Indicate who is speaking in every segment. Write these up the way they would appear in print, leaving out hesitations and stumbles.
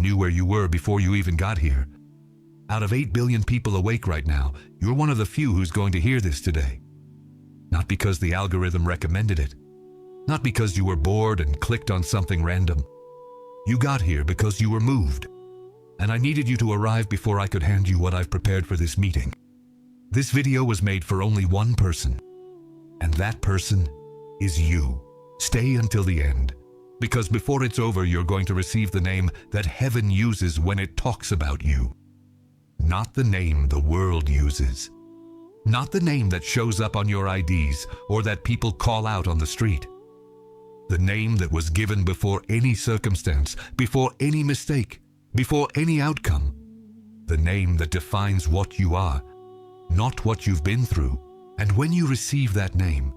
Speaker 1: knew where you were before you even got here. Out of 8 billion people awake right now, you're one of the few who's going to hear this today. Not because the algorithm recommended it. Not because you were bored and clicked on something random. You got here because you were moved. And I needed you to arrive before I could hand you what I've prepared for this meeting. This video was made for only one person. And that person is you. Stay until the end. Because before it's over, you're going to receive the name that heaven uses when it talks about you. Not the name the world uses. Not the name that shows up on your IDs or that people call out on the street. The name that was given before any circumstance, before any mistake, before any outcome. The name that defines what you are, not what you've been through. And when you receive that name,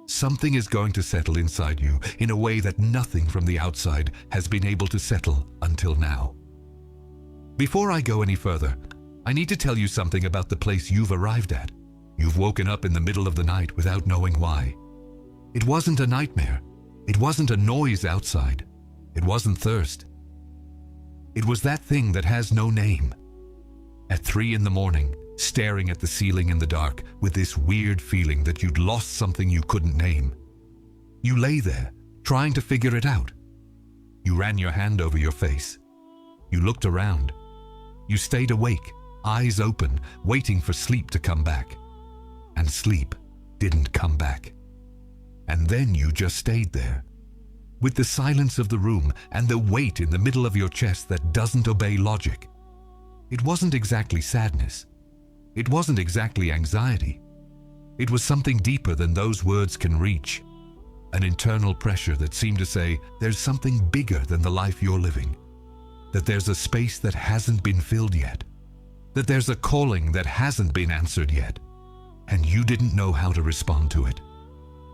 Speaker 1: something is going to settle inside you in a way that nothing from the outside has been able to settle until now. Before I go any further, I need to tell you something about the place you've arrived at. You've woken up in the middle of the night without knowing why. It wasn't a nightmare. It wasn't a noise outside. It wasn't thirst. It was that thing that has no name. At 3 a.m, staring at the ceiling in the dark with this weird feeling that you'd lost something you couldn't name. You lay there, trying to figure it out. You ran your hand over your face. You looked around. You stayed awake, eyes open, waiting for sleep to come back. And sleep didn't come back. And then you just stayed there, with the silence of the room and the weight in the middle of your chest that doesn't obey logic. It wasn't exactly sadness. It wasn't exactly anxiety. It was something deeper than those words can reach. An internal pressure that seemed to say there's something bigger than the life you're living. That there's a space that hasn't been filled yet. That there's a calling that hasn't been answered yet. And you didn't know how to respond to it.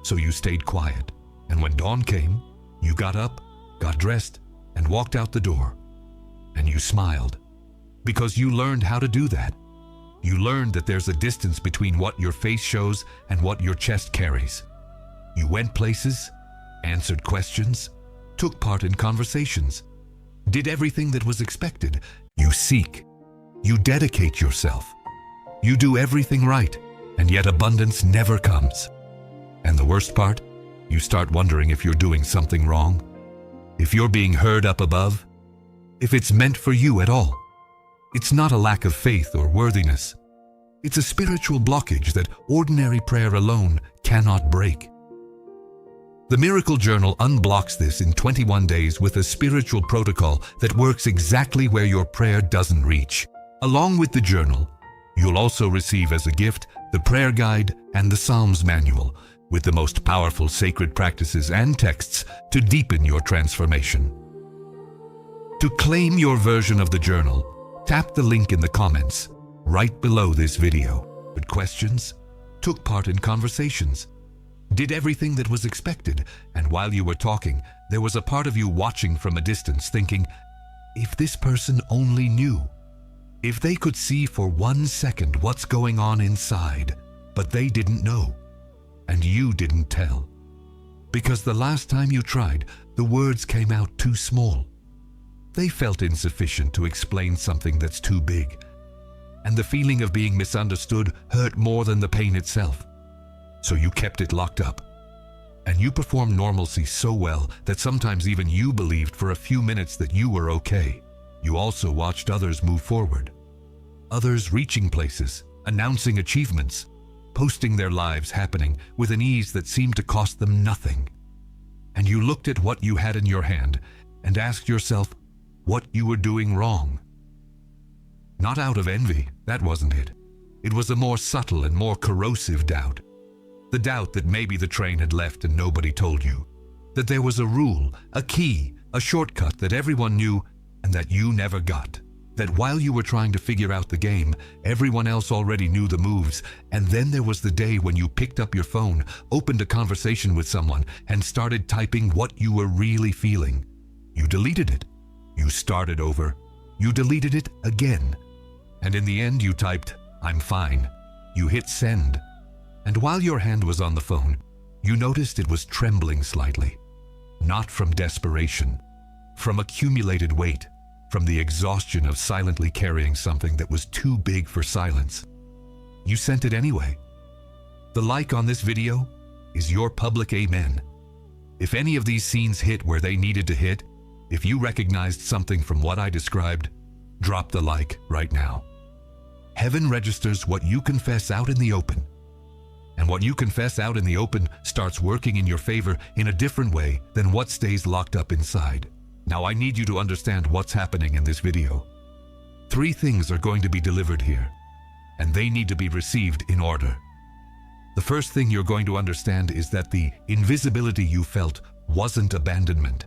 Speaker 1: So you stayed quiet. And when dawn came, you got up, got dressed, and walked out the door. And you smiled. Because you learned how to do that. You learned that there's a distance between what your face shows and what your chest carries. You went places, answered questions, took part in conversations, did everything that was expected. You seek. You dedicate yourself. You do everything right, and yet abundance never comes. And the worst part, you start wondering if you're doing something wrong, if you're being heard up above, if it's meant for you at all. It's not a lack of faith or worthiness. It's a spiritual blockage that ordinary prayer alone cannot break. The Miracle Journal unblocks this in 21 days with a spiritual protocol that works exactly where your prayer doesn't reach. Along with the journal, you'll also receive as a gift the prayer guide and the Psalms manual with the most powerful sacred practices and texts to deepen your transformation. To claim your version of the journal, tap the link in the comments right below this video. With questions, took part in conversations, did everything that was expected, and while you were talking, there was a part of you watching from a distance thinking, if this person only knew, if they could see for 1 second what's going on inside, but they didn't know, and you didn't tell. Because the last time you tried, the words came out too small. They felt insufficient to explain something that's too big, and the feeling of being misunderstood hurt more than the pain itself. So you kept it locked up. And you performed normalcy so well that sometimes even you believed for a few minutes that you were okay. You also watched others move forward. Others reaching places, announcing achievements, posting their lives happening with an ease that seemed to cost them nothing. And you looked at what you had in your hand and asked yourself what you were doing wrong. Not out of envy, that wasn't it. It was a more subtle and more corrosive doubt. The doubt that maybe the train had left and nobody told you. That there was a rule, a key, a shortcut that everyone knew and that you never got. That while you were trying to figure out the game, everyone else already knew the moves. And then there was the day when you picked up your phone, opened a conversation with someone, and started typing what you were really feeling. You deleted it. You started over. You deleted it again. And in the end you typed, "I'm fine." You hit send. And while your hand was on the phone, you noticed it was trembling slightly. Not from desperation, from accumulated weight, from the exhaustion of silently carrying something that was too big for silence. You sent it anyway. The like on this video is your public amen. If any of these scenes hit where they needed to hit, if you recognized something from what I described, drop the like right now. Heaven registers what you confess out in the open. And what you confess out in the open starts working in your favor in a different way than what stays locked up inside. Now I need you to understand what's happening in this video. 3 things are going to be delivered here, and they need to be received in order. The first thing you're going to understand is that the invisibility you felt wasn't abandonment.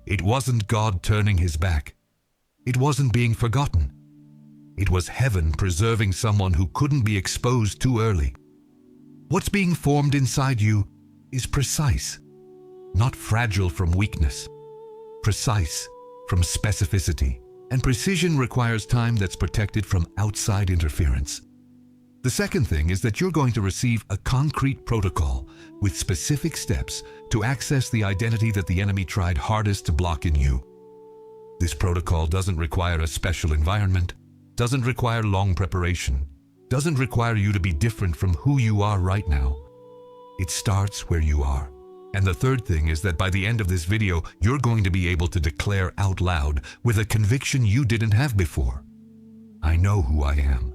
Speaker 1: It wasn't God turning his back. It wasn't being forgotten. It was heaven preserving someone who couldn't be exposed too early. What's being formed inside you is precise, not fragile from weakness. Precise from specificity. And precision requires time that's protected from outside interference. The second thing is that you're going to receive a concrete protocol with specific steps to access the identity that the enemy tried hardest to block in you. This protocol doesn't require a special environment, doesn't require long preparation, doesn't require you to be different from who you are right now. It starts where you are. And the third thing is that by the end of this video, you're going to be able to declare out loud with a conviction you didn't have before. I know who I am,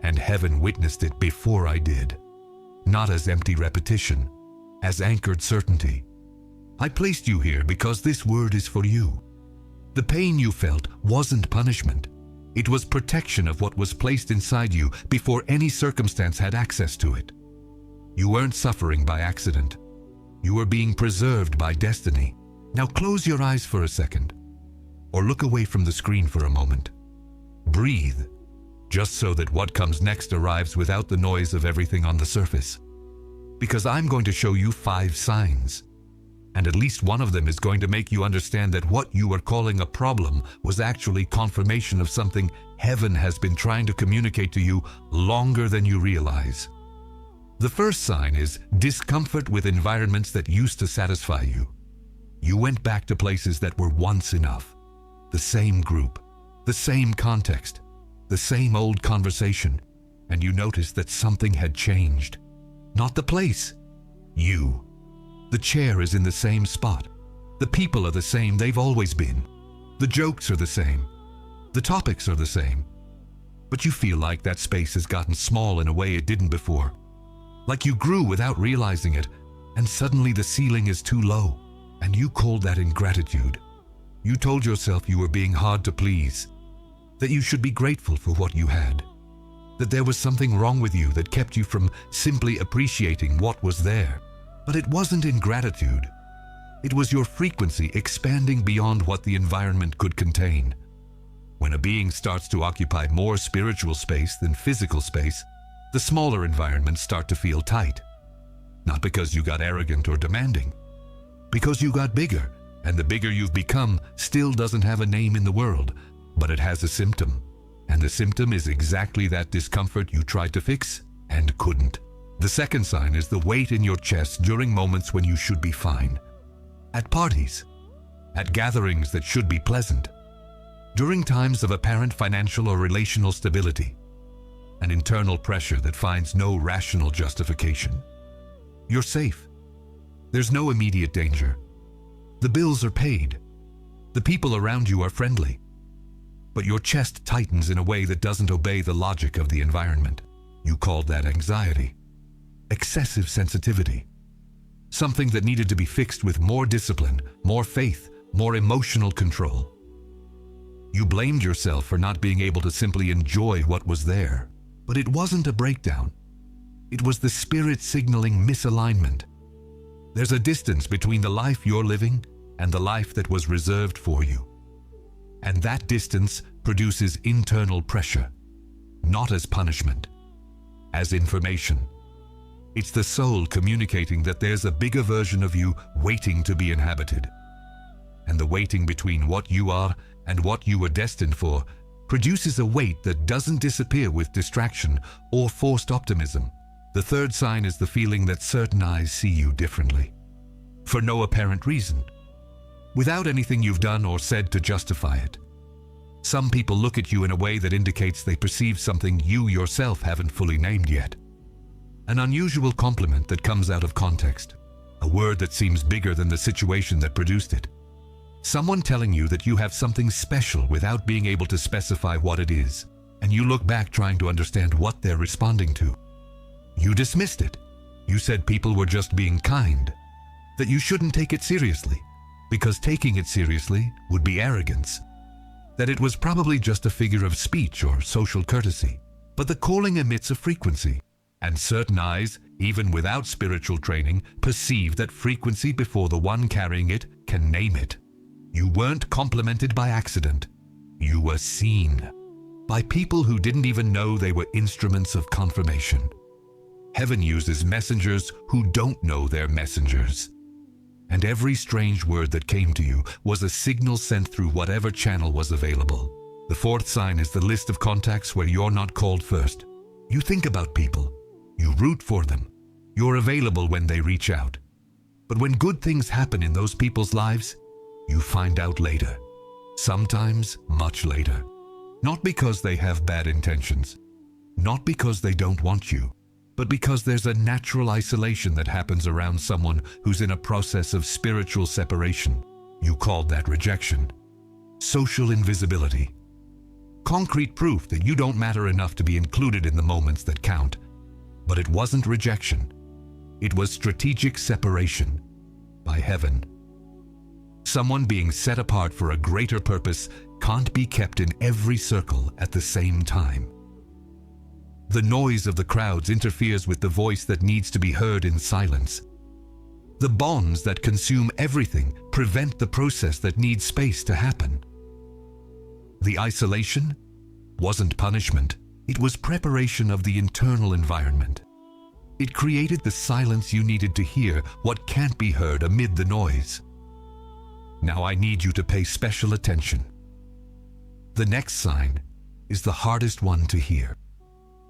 Speaker 1: and heaven witnessed it before I did. Not as empty repetition, as anchored certainty. I placed you here because this word is for you. The pain you felt wasn't punishment. It was protection of what was placed inside you before any circumstance had access to it. You weren't suffering by accident. You were being preserved by destiny. Now close your eyes for a second, or look away from the screen for a moment. Breathe, just so that what comes next arrives without the noise of everything on the surface. Because I'm going to show you 5 signs, and at least one of them is going to make you understand that what you are calling a problem was actually confirmation of something heaven has been trying to communicate to you longer than you realize. The first sign is discomfort with environments that used to satisfy you. You went back to places that were once enough. The same group, the same context, the same old conversation, and you noticed that something had changed. Not the place, you. The chair is in the same spot. The people are the same they've always been. The jokes are the same. The topics are the same. But you feel like that space has gotten small in a way it didn't before. Like you grew without realizing it, and suddenly the ceiling is too low, and you called that ingratitude. You told yourself you were being hard to please, that you should be grateful for what you had, that there was something wrong with you that kept you from simply appreciating what was there. But it wasn't ingratitude. It was your frequency expanding beyond what the environment could contain. When a being starts to occupy more spiritual space than physical space, the smaller environments start to feel tight. Not because you got arrogant or demanding, because you got bigger, and the bigger you've become still doesn't have a name in the world, but it has a symptom. And the symptom is exactly that discomfort you tried to fix and couldn't. The second sign is the weight in your chest during moments when you should be fine. At parties, at gatherings that should be pleasant, during times of apparent financial or relational stability, an internal pressure that finds no rational justification. You're safe. There's no immediate danger. The bills are paid. The people around you are friendly. But your chest tightens in a way that doesn't obey the logic of the environment. You called that anxiety. Excessive sensitivity. Something that needed to be fixed with more discipline, more faith, more emotional control. You blamed yourself for not being able to simply enjoy what was there. But it wasn't a breakdown. It was the spirit signaling misalignment. There's a distance between the life you're living and the life that was reserved for you. And that distance produces internal pressure, not as punishment, as information. It's the soul communicating that there's a bigger version of you waiting to be inhabited. And the waiting between what you are and what you were destined for produces a weight that doesn't disappear with distraction or forced optimism. The third sign is the feeling that certain eyes see you differently, for no apparent reason, without anything you've done or said to justify it. Some people look at you in a way that indicates they perceive something you yourself haven't fully named yet. An unusual compliment that comes out of context. A word that seems bigger than the situation that produced it. Someone telling you that you have something special without being able to specify what it is, and you look back trying to understand what they're responding to. You dismissed it. You said people were just being kind, that you shouldn't take it seriously, because taking it seriously would be arrogance, that it was probably just a figure of speech or social courtesy. But the calling emits a frequency, and certain eyes, even without spiritual training, perceive that frequency before the one carrying it can name it. You weren't complimented by accident. You were seen by people who didn't even know they were instruments of confirmation. Heaven uses messengers who don't know they're messengers. And every strange word that came to you was a signal sent through whatever channel was available. The fourth sign is the list of contacts where you're not called first. You think about people. You root for them. You're available when they reach out. But when good things happen in those people's lives, you find out later. Sometimes much later. Not because they have bad intentions. Not because they don't want you. But because there's a natural isolation that happens around someone who's in a process of spiritual separation. You called that rejection. Social invisibility. Concrete proof that you don't matter enough to be included in the moments that count. But it wasn't rejection. It was strategic separation by heaven. Someone being set apart for a greater purpose can't be kept in every circle at the same time. The noise of the crowds interferes with the voice that needs to be heard in silence. The bonds that consume everything prevent the process that needs space to happen. The isolation wasn't punishment. It was preparation of the internal environment. It created the silence you needed to hear what can't be heard amid the noise. Now I need you to pay special attention. The next sign is the hardest one to hear.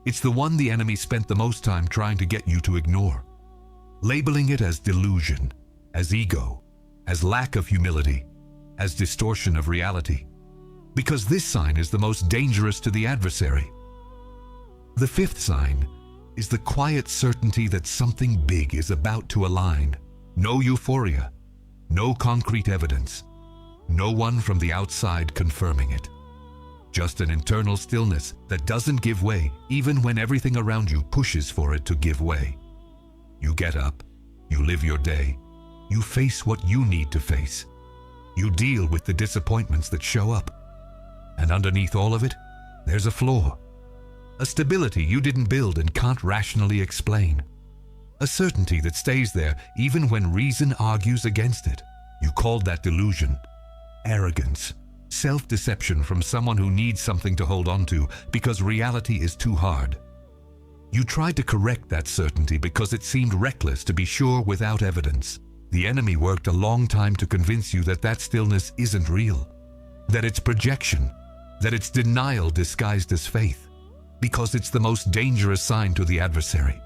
Speaker 1: It's the one the enemy spent the most time trying to get you to ignore, labeling it as delusion, as ego, as lack of humility, as distortion of reality, because this sign is the most dangerous to the adversary. The fifth sign is the quiet certainty that something big is about to align. No euphoria, no concrete evidence, no one from the outside confirming it. Just an internal stillness that doesn't give way even when everything around you pushes for it to give way. You get up, you live your day, you face what you need to face. You deal with the disappointments that show up. And underneath all of it, there's a flaw. A stability you didn't build and can't rationally explain. A certainty that stays there even when reason argues against it. You called that delusion, arrogance. Self-deception from someone who needs something to hold on to because reality is too hard. You tried to correct that certainty because it seemed reckless to be sure without evidence. The enemy worked a long time to convince you that that stillness isn't real, that it's projection, that it's denial disguised as faith, because it's the most dangerous sign to the adversary.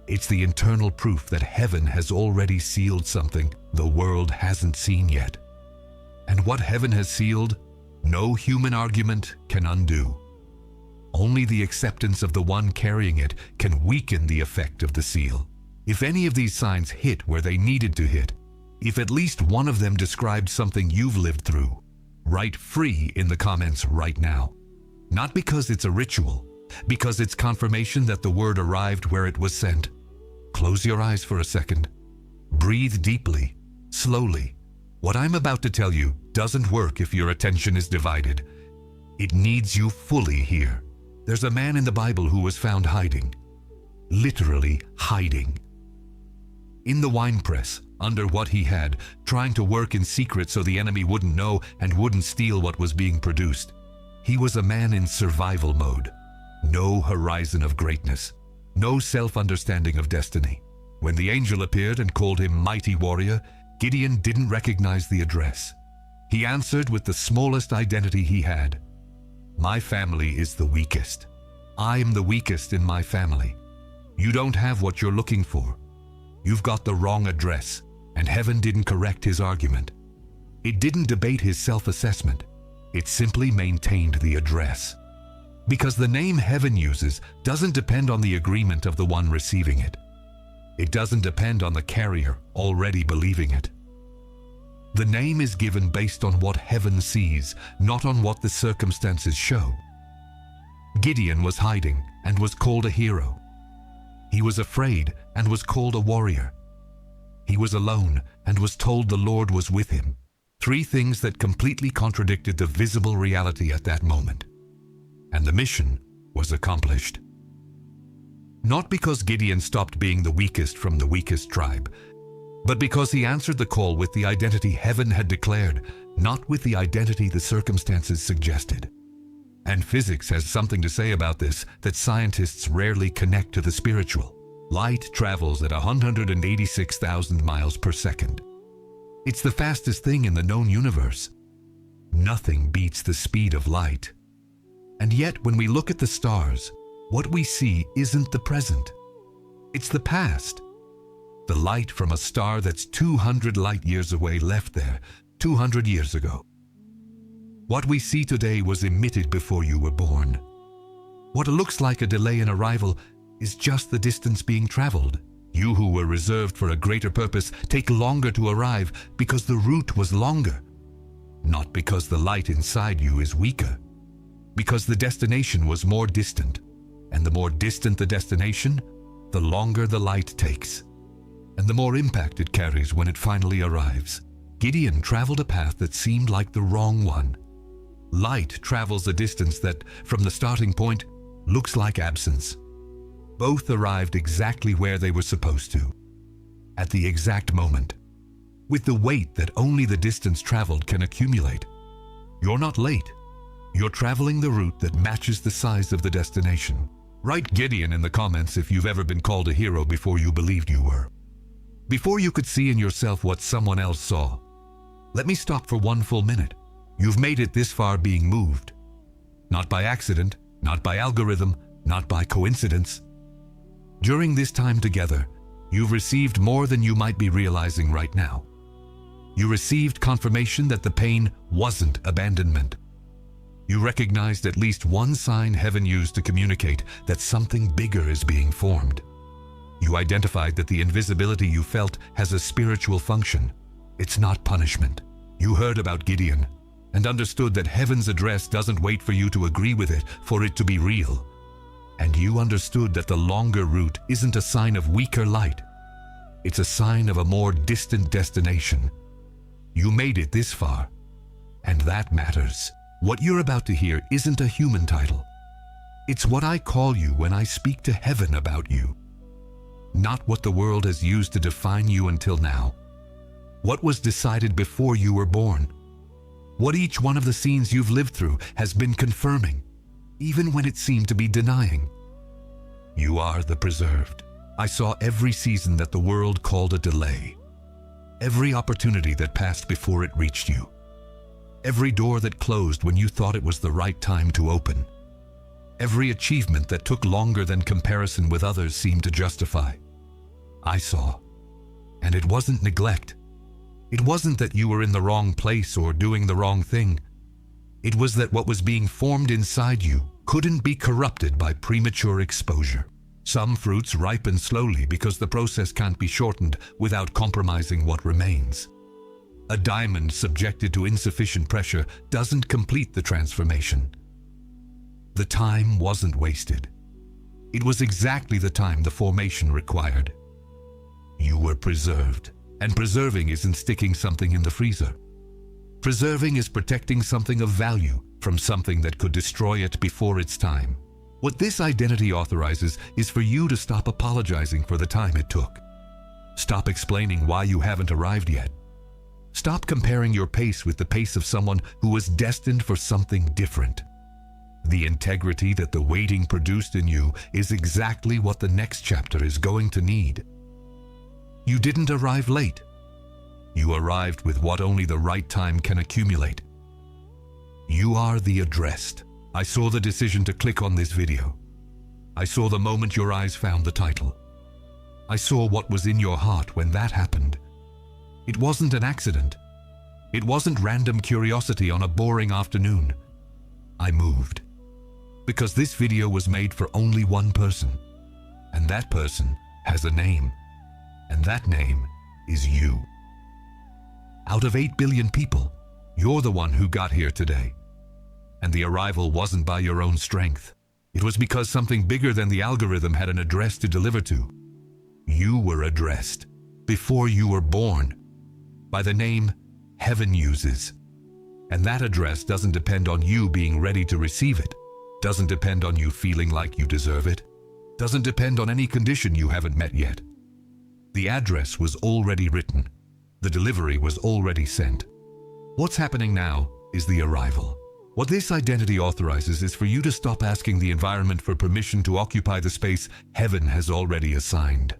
Speaker 1: It's the internal proof that heaven has already sealed something the world hasn't seen yet. And what heaven has sealed, no human argument can undo. Only the acceptance of the one carrying it can weaken the effect of the seal. If any of these signs hit where they needed to hit, if at least one of them described something you've lived through, write free in the comments right now. Not because it's a ritual, because it's confirmation that the word arrived where it was sent. Close your eyes for a second. Breathe deeply, slowly. What I'm about to tell you doesn't work if your attention is divided. It needs you fully here. There's a man in the Bible who was found hiding. Literally hiding. In the winepress, under what he had, trying to work in secret so the enemy wouldn't know and wouldn't steal what was being produced. He was a man in survival mode. No horizon of greatness. No self-understanding of destiny. When the angel appeared and called him mighty warrior, Gideon didn't recognize the address. He answered with the smallest identity he had. My family is the weakest. I'm the weakest in my family. You don't have what you're looking for. You've got the wrong address, and heaven didn't correct his argument. It didn't debate his self-assessment. It simply maintained the address. Because the name heaven uses doesn't depend on the agreement of the one receiving it. It doesn't depend on the carrier already believing it. The name is given based on what heaven sees, not on what the circumstances show. Gideon was hiding and was called a hero. He was afraid and was called a warrior. He was alone and was told the Lord was with him. Three things that completely contradicted the visible reality at that moment. And the mission was accomplished. Not because Gideon stopped being the weakest from the weakest tribe, but because he answered the call with the identity heaven had declared, not with the identity the circumstances suggested. And physics has something to say about this that scientists rarely connect to the spiritual. Light travels at 186,000 miles per second. It's the fastest thing in the known universe. Nothing beats the speed of light. And yet, when we look at the stars, what we see isn't the present. It's the past. The light from a star that's 200 light years away left there 200 years ago. What we see today was emitted before you were born. What looks like a delay in arrival is just the distance being traveled. You who were reserved for a greater purpose take longer to arrive because the route was longer, not because the light inside you is weaker, because the destination was more distant, and the more distant the destination, the longer the light takes, and the more impact it carries when it finally arrives. Gideon traveled a path that seemed like the wrong one. Light travels a distance that, from the starting point, looks like absence. Both arrived exactly where they were supposed to, at the exact moment, with the weight that only the distance traveled can accumulate. You're not late. You're traveling the route that matches the size of the destination. Write Gideon in the comments if you've ever been called a hero before you believed you were. Before you could see in yourself what someone else saw. Let me stop for one full minute. You've made it this far being moved. Not by accident, not by algorithm, not by coincidence. During this time together, you've received more than you might be realizing right now. You received confirmation that the pain wasn't abandonment. You recognized at least one sign heaven used to communicate that something bigger is being formed. You identified that the invisibility you felt has a spiritual function. It's not punishment. You heard about Gideon and understood that heaven's address doesn't wait for you to agree with it for it to be real. And you understood that the longer route isn't a sign of weaker light. It's a sign of a more distant destination. You made it this far, and that matters. What you're about to hear isn't a human title. It's what I call you when I speak to heaven about you. Not what the world has used to define you until now. What was decided before you were born. What each one of the scenes you've lived through has been confirming, even when it seemed to be denying. You are the preserved. I saw every season that the world called a delay. Every opportunity that passed before it reached you. Every door that closed when you thought it was the right time to open. Every achievement that took longer than comparison with others seemed to justify. I saw. And it wasn't neglect. It wasn't that you were in the wrong place or doing the wrong thing. It was that what was being formed inside you couldn't be corrupted by premature exposure. Some fruits ripen slowly because the process can't be shortened without compromising what remains. A diamond subjected to insufficient pressure doesn't complete the transformation. The time wasn't wasted. It was exactly the time the formation required. You were preserved, and preserving isn't sticking something in the freezer. Preserving is protecting something of value from something that could destroy it before its time. What this identity authorizes is for you to stop apologizing for the time it took. Stop explaining why you haven't arrived yet. Stop comparing your pace with the pace of someone who was destined for something different. The integrity that the waiting produced in you is exactly what the next chapter is going to need. You didn't arrive late. You arrived with what only the right time can accumulate. You are the addressed. I saw the decision to click on this video. I saw the moment your eyes found the title. I saw what was in your heart when that happened. It wasn't an accident. It wasn't random curiosity on a boring afternoon. I moved. Because this video was made for only one person. And that person has a name. And that name is you. Out of 8 billion people, you're the one who got here today. And the arrival wasn't by your own strength. It was because something bigger than the algorithm had an address to deliver to. You were addressed, before you were born, by the name Heaven uses. And that address doesn't depend on you being ready to receive it, doesn't depend on you feeling like you deserve it, doesn't depend on any condition you haven't met yet. The address was already written. The delivery was already sent. What's happening now is the arrival. What this identity authorizes is for you to stop asking the environment for permission to occupy the space heaven has already assigned.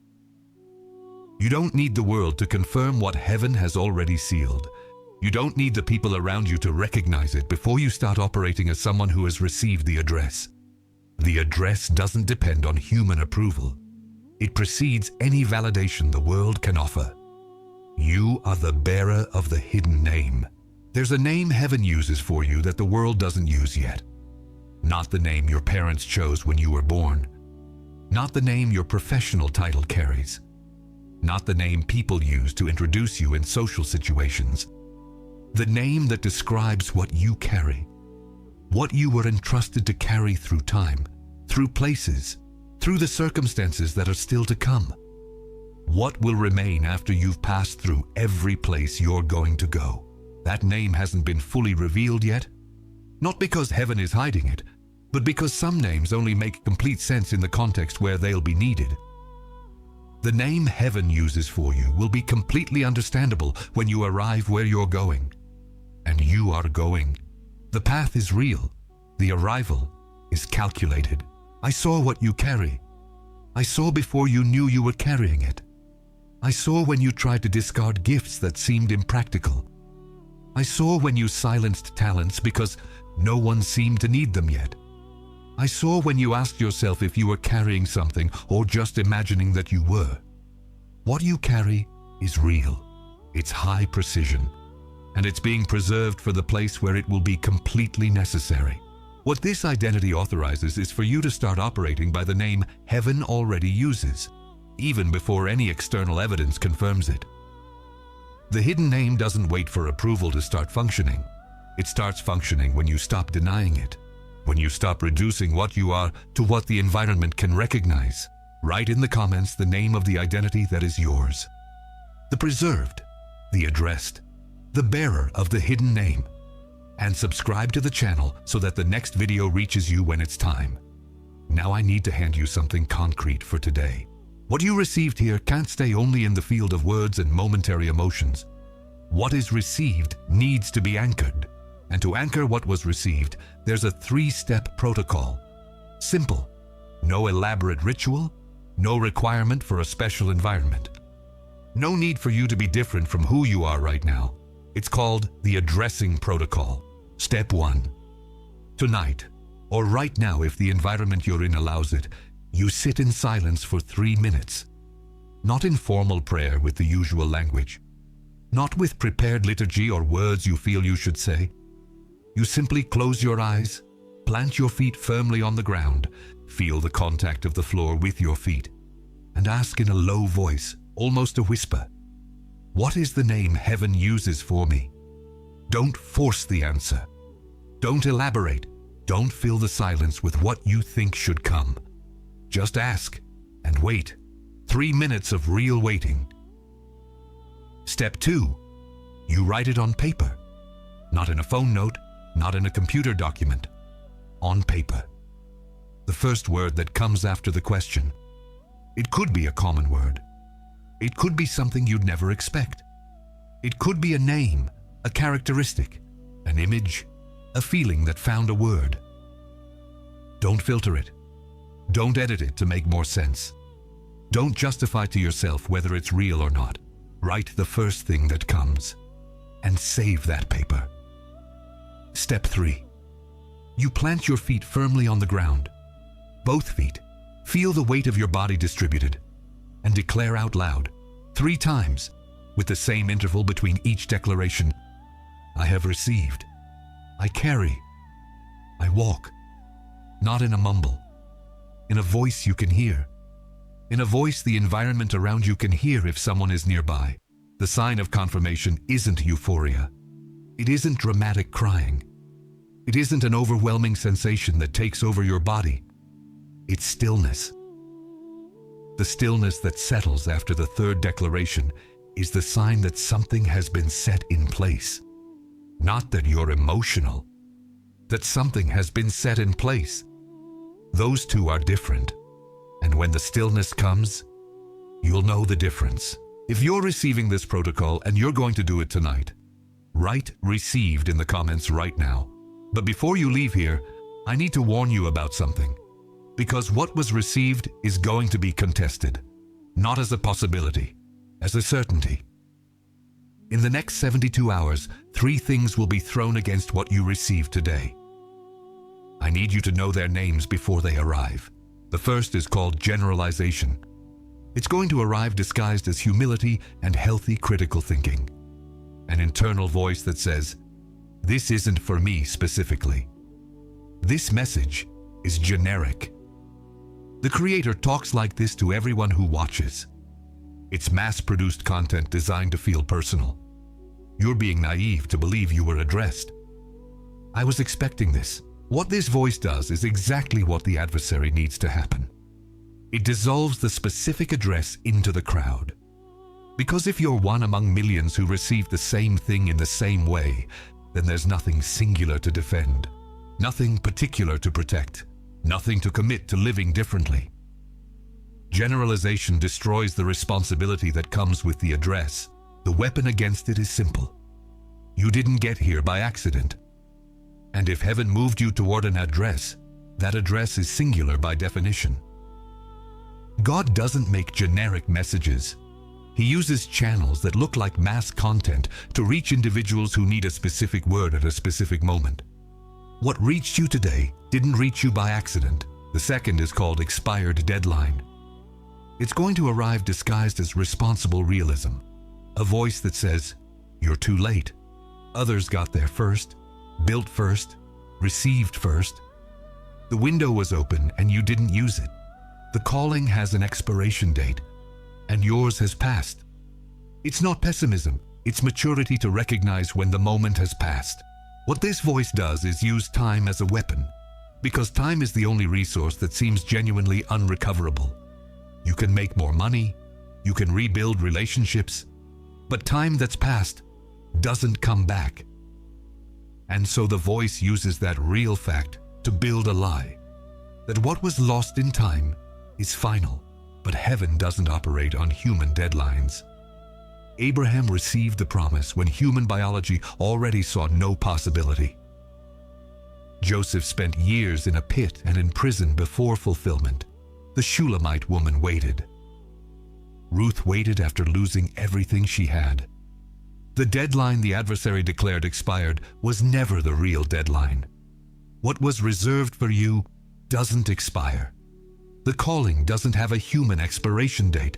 Speaker 1: You don't need the world to confirm what heaven has already sealed. You don't need the people around you to recognize it before you start operating as someone who has received the address. The address doesn't depend on human approval. It precedes any validation the world can offer. You are the bearer of the hidden name. There's a name heaven uses for you that the world doesn't use yet. Not the name your parents chose when you were born. Not the name your professional title carries. Not the name people use to introduce you in social situations. The name that describes what you carry. What you were entrusted to carry through time, through places, through the circumstances that are still to come. What will remain after you've passed through every place you're going to go? That name hasn't been fully revealed yet. Not because heaven is hiding it, but because some names only make complete sense in the context where they'll be needed. The name heaven uses for you will be completely understandable when you arrive where you're going. And you are going. The path is real. The arrival is calculated. I saw what you carry. I saw before you knew you were carrying it. I saw when you tried to discard gifts that seemed impractical. I saw when you silenced talents because no one seemed to need them yet. I saw when you asked yourself if you were carrying something or just imagining that you were. What you carry is real. It's high precision. And it's being preserved for the place where it will be completely necessary. What this identity authorizes is for you to start operating by the name heaven already uses, even before any external evidence confirms it. The hidden name doesn't wait for approval to start functioning. It starts functioning when you stop denying it, when you stop reducing what you are to what the environment can recognize. Write in the comments the name of the identity that is yours. The preserved, the addressed, the bearer of the hidden name. And subscribe to the channel so that the next video reaches you when it's time. Now I need to hand you something concrete for today. What you received here can't stay only in the field of words and momentary emotions. What is received needs to be anchored. And to anchor what was received, there's a 3-step protocol. Simple. No elaborate ritual. No requirement for a special environment. No need for you to be different from who you are right now. It's called the addressing protocol. Step 1. Tonight, or right now if the environment you're in allows it, you sit in silence for 3 minutes. Not in formal prayer with the usual language. Not with prepared liturgy or words you feel you should say. You simply close your eyes, plant your feet firmly on the ground, feel the contact of the floor with your feet, and ask in a low voice, almost a whisper, what is the name heaven uses for me? Don't force the answer. Don't elaborate. Don't fill the silence with what you think should come. Just ask and wait. 3 minutes of real waiting. Step 2. You write it on paper. Not in a phone note, not in a computer document. On paper. The first word that comes after the question. It could be a common word. It could be something you'd never expect. It could be a name, a characteristic, an image, a feeling that found a word. Don't filter it. Don't edit it to make more sense. Don't justify to yourself whether it's real or not. Write the first thing that comes and save that paper. Step 3. You plant your feet firmly on the ground. Both feet. Feel the weight of your body distributed and declare out loud 3 times with the same interval between each declaration. I have received. I carry. I walk. Not in a mumble. In a voice you can hear. In a voice the environment around you can hear if someone is nearby. The sign of confirmation isn't euphoria. It isn't dramatic crying. It isn't an overwhelming sensation that takes over your body. It's stillness. The stillness that settles after the third declaration is the sign that something has been set in place. Not that you're emotional, that something has been set in place. Those two are different. And when the stillness comes, you'll know the difference. If you're receiving this protocol and you're going to do it tonight, write "received" in the comments right now. But before you leave here, I need to warn you about something. Because what was received is going to be contested, not as a possibility, as a certainty. In the next 72 hours, 3 things will be thrown against what you received today. I need you to know their names before they arrive. The first is called generalization. It's going to arrive disguised as humility and healthy critical thinking. An internal voice that says, "This isn't for me specifically." This message is generic. The Creator talks like this to everyone who watches. It's mass-produced content designed to feel personal. You're being naive to believe you were addressed. I was expecting this. What this voice does is exactly what the adversary needs to happen. It dissolves the specific address into the crowd. Because if you're one among millions who received the same thing in the same way, then there's nothing singular to defend, nothing particular to protect, nothing to commit to living differently. Generalization destroys the responsibility that comes with the address. The weapon against it is simple. You didn't get here by accident. And if heaven moved you toward an address, that address is singular by definition. God doesn't make generic messages. He uses channels that look like mass content to reach individuals who need a specific word at a specific moment. What reached you today didn't reach you by accident. The second is called expired deadline. It's going to arrive disguised as responsible realism. A voice that says, "You're too late. Others got there first, built first, received first. The window was open and you didn't use it. The calling has an expiration date, and yours has passed." It's not pessimism, it's maturity to recognize when the moment has passed. What this voice does is use time as a weapon, because time is the only resource that seems genuinely unrecoverable. You can make more money, you can rebuild relationships, but time that's passed doesn't come back. And so the voice uses that real fact to build a lie, that what was lost in time is final, but heaven doesn't operate on human deadlines. Abraham received the promise when human biology already saw no possibility. Joseph spent years in a pit and in prison before fulfillment. The Shulamite woman waited. Ruth waited after losing everything she had. The deadline the adversary declared expired was never the real deadline. What was reserved for you doesn't expire. The calling doesn't have a human expiration date.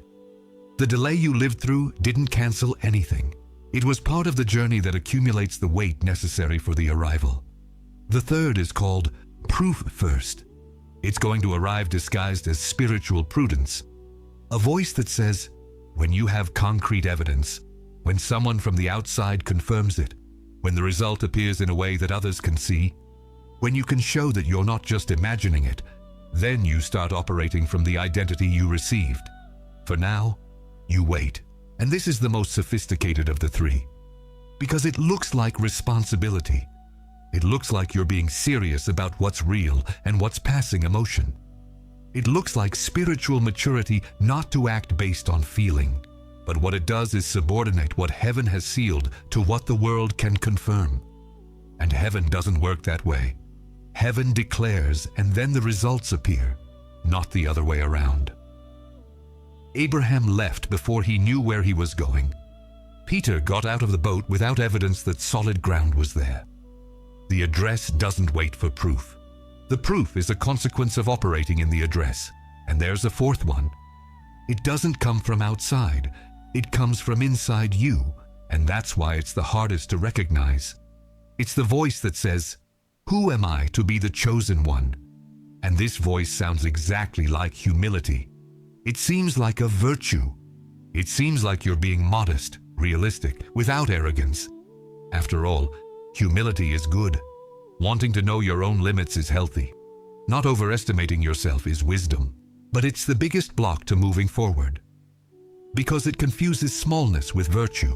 Speaker 1: The delay you lived through didn't cancel anything. It was part of the journey that accumulates the weight necessary for the arrival. The third is called proof first. It's going to arrive disguised as spiritual prudence. A voice that says, when you have concrete evidence, when someone from the outside confirms it, when the result appears in a way that others can see, when you can show that you're not just imagining it, then you start operating from the identity you received. For now, you wait. And this is the most sophisticated of the three, because it looks like responsibility. It looks like you're being serious about what's real and what's passing emotion. It looks like spiritual maturity not to act based on feeling, but what it does is subordinate what heaven has sealed to what the world can confirm. And heaven doesn't work that way. Heaven declares and then the results appear, not the other way around. Abraham left before he knew where he was going. Peter got out of the boat without evidence that solid ground was there. The address doesn't wait for proof. The proof is a consequence of operating in the address. And there's a fourth one. It doesn't come from outside. It comes from inside you, and that's why it's the hardest to recognize. It's the voice that says, "Who am I to be the chosen one?" And this voice sounds exactly like humility. It seems like a virtue. It seems like you're being modest, realistic, without arrogance. After all, humility is good. Wanting to know your own limits is healthy. Not overestimating yourself is wisdom. But it's the biggest block to moving forward. Because it confuses smallness with virtue.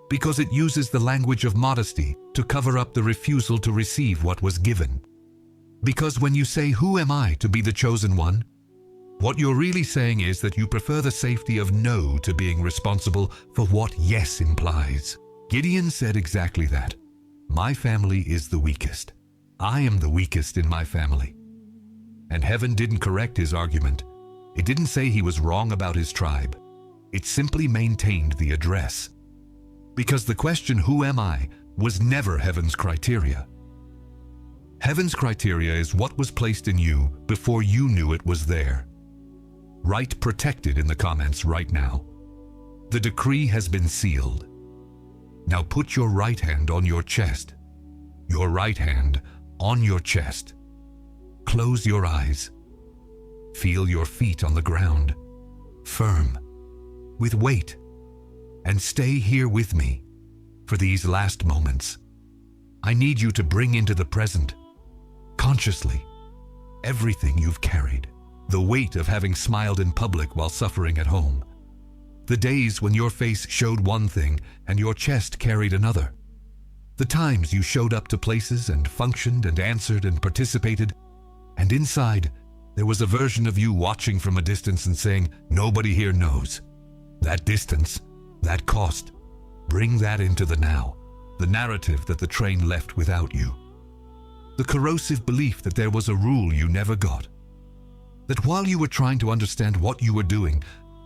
Speaker 1: Because it uses the language of modesty to cover up the refusal to receive what was given. Because when you say, "Who am I to be the chosen one?" what you're really saying is that you prefer the safety of no to being responsible for what yes implies. Gideon said exactly that. My family is the weakest. I am the weakest in my family. And heaven didn't correct his argument. It didn't say he was wrong about his tribe. It simply maintained the address. Because the question, "Who am I?" was never heaven's criteria. Heaven's criteria is what was placed in you before you knew it was there. Write "protected" in the comments right now. The decree has been sealed. Now put your right hand on your chest. Your right hand on your chest. Close your eyes. Feel your feet on the ground, firm, with weight, and stay here with me for these last moments. I need you to bring into the present, consciously, everything you've carried. The weight of having smiled in public while suffering at home. The days when your face showed one thing and your chest carried another. The times you showed up to places and functioned and answered and participated, and inside there was a version of you watching from a distance and saying, "Nobody here knows." That distance, that cost, bring that into the now. The narrative that the train left without you. The corrosive belief that there was a rule you never got. That while you were trying to understand what you were doing,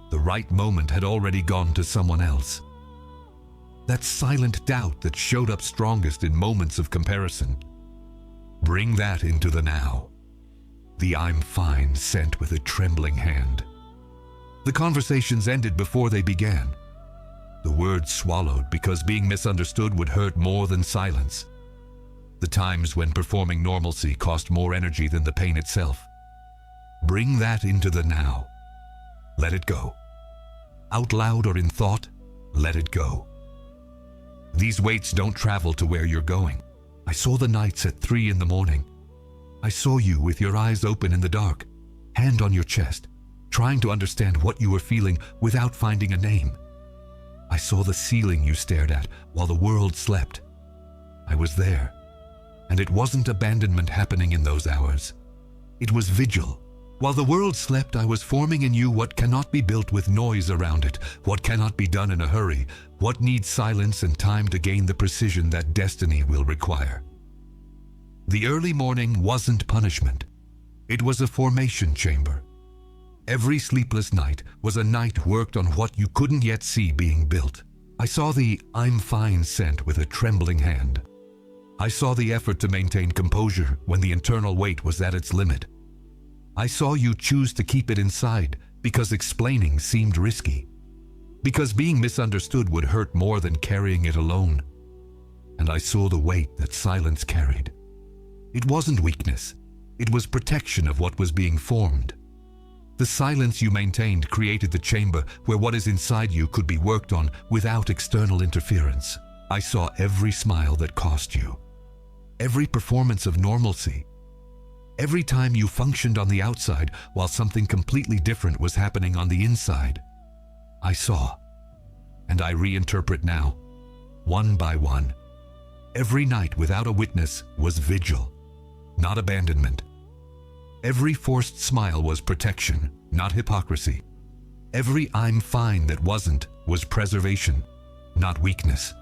Speaker 1: the right moment had already gone to someone else. That silent doubt that showed up strongest in moments of comparison. Bring that into the now. The "I'm fine" sent with a trembling hand. The conversations ended before they began. The words swallowed because being misunderstood would hurt more than silence. The times when performing normalcy cost more energy than the pain itself. Bring that into the now. Let it go. Out loud or in thought, let it go. These weights don't travel to where you're going. I saw the nights at 3 a.m. I saw you with your eyes open in the dark, hand on your chest, trying to understand what you were feeling without finding a name. I saw the ceiling you stared at while the world slept. I was there, and it wasn't abandonment happening in those hours. It was vigil. While the world slept, I was forming in you what cannot be built with noise around it, what cannot be done in a hurry, what needs silence and time to gain the precision that destiny will require. The early morning wasn't punishment. It was a formation chamber. Every sleepless night was a night worked on what you couldn't yet see being built. I saw the "I'm fine" sent with a trembling hand. I saw the effort to maintain composure when the internal weight was at its limit. I saw you choose to keep it inside because explaining seemed risky. Because being misunderstood would hurt more than carrying it alone. And I saw the weight that silence carried. It wasn't weakness. It was protection of what was being formed. The silence you maintained created the chamber where what is inside you could be worked on without external interference. I saw every smile that cost you. Every performance of normalcy. Every time you functioned on the outside while something completely different was happening on the inside. I saw, and I reinterpret now, one by one. Every night without a witness was vigil, not abandonment. Every forced smile was protection, not hypocrisy. Every "I'm fine" that wasn't was preservation, not weakness.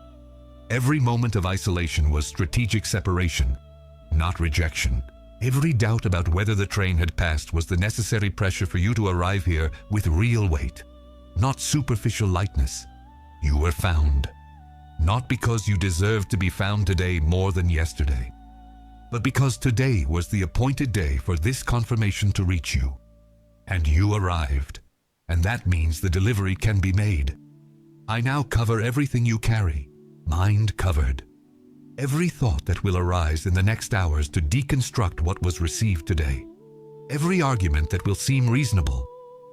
Speaker 1: Every moment of isolation was strategic separation, not rejection. Every doubt about whether the train had passed was the necessary pressure for you to arrive here with real weight, not superficial lightness. You were found, not because you deserved to be found today more than yesterday, but because today was the appointed day for this confirmation to reach you. And you arrived, and that means the delivery can be made. I now cover everything you carry, mind covered. Every thought that will arise in the next hours to deconstruct what was received today. Every argument that will seem reasonable.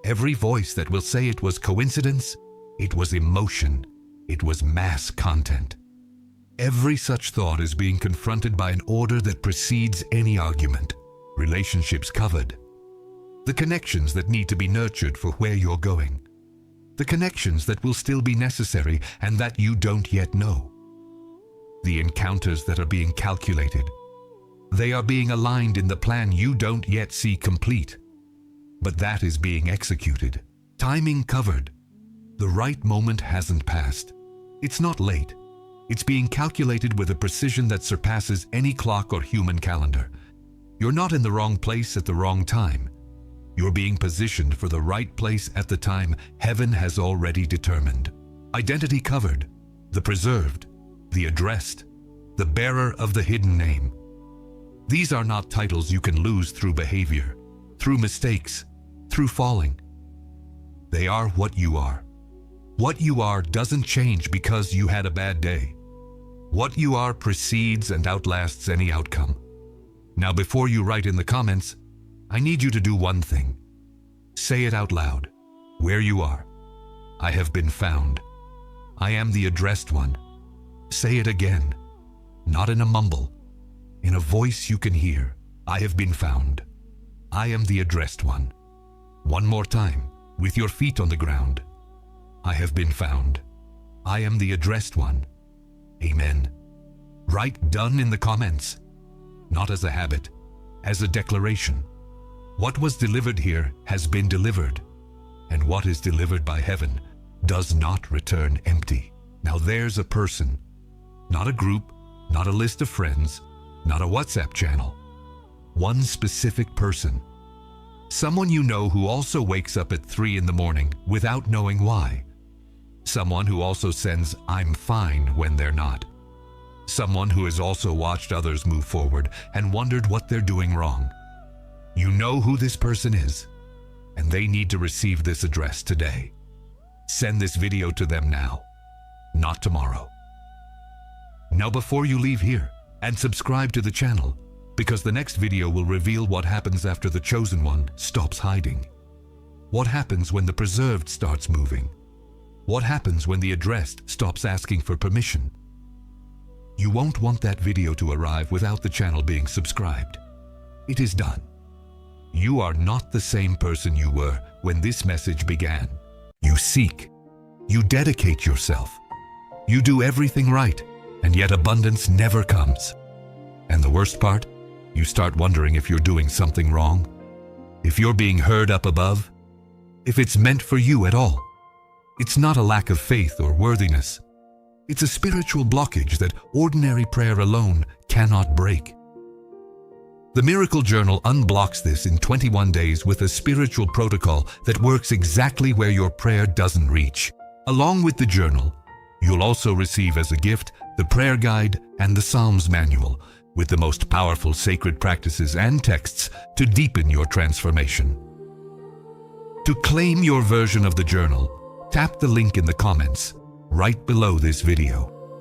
Speaker 1: Every voice that will say it was coincidence, it was emotion, it was mass content. Every such thought is being confronted by an order that precedes any argument. Relationships covered. The connections that need to be nurtured for where you're going. The connections that will still be necessary and that you don't yet know. The encounters that are being calculated. They are being aligned in the plan you don't yet see complete. But that is being executed. Timing covered. The right moment hasn't passed. It's not late. It's being calculated with a precision that surpasses any clock or human calendar. You're not in the wrong place at the wrong time. You're being positioned for the right place at the time heaven has already determined. Identity covered, the preserved, the addressed, the bearer of the hidden name. These are not titles you can lose through behavior, through mistakes, through falling. They are what you are. What you are doesn't change because you had a bad day. What you are precedes and outlasts any outcome. Now, before you write in the comments, I need you to do one thing. Say it out loud, where you are. I have been found. I am the addressed one. Say it again, not in a mumble, in a voice you can hear. I have been found. I am the addressed one. One more time, with your feet on the ground. I have been found. I am the addressed one. Amen. Write done in the comments, not as a habit, as a declaration. What was delivered here has been delivered, and what is delivered by heaven does not return empty. Now there's a person, not a group, not a list of friends, not a WhatsApp channel. One specific person. Someone you know who also wakes up at 3 in the morning without knowing why. Someone who also sends "I'm fine" when they're not. Someone who has also watched others move forward and wondered what they're doing wrong. You know who this person is, and they need to receive this address today. Send this video to them now, not tomorrow. Now before you leave here, and subscribe to the channel, because the next video will reveal what happens after the chosen one stops hiding. What happens when the preserved starts moving? What happens when the addressed stops asking for permission? You won't want that video to arrive without the channel being subscribed. It is done. You are not the same person you were when this message began. You seek. You dedicate yourself. You do everything right, and yet abundance never comes. And the worst part? You start wondering if you're doing something wrong, if you're being heard up above, if it's meant for you at all. It's not a lack of faith or worthiness. It's a spiritual blockage that ordinary prayer alone cannot break. The Miracle Journal unblocks this in 21 days with a spiritual protocol that works exactly where your prayer doesn't reach. Along with the journal, you'll also receive as a gift the prayer guide and the Psalms manual with the most powerful sacred practices and texts to deepen your transformation. To claim your version of the journal, tap the link in the comments right below this video.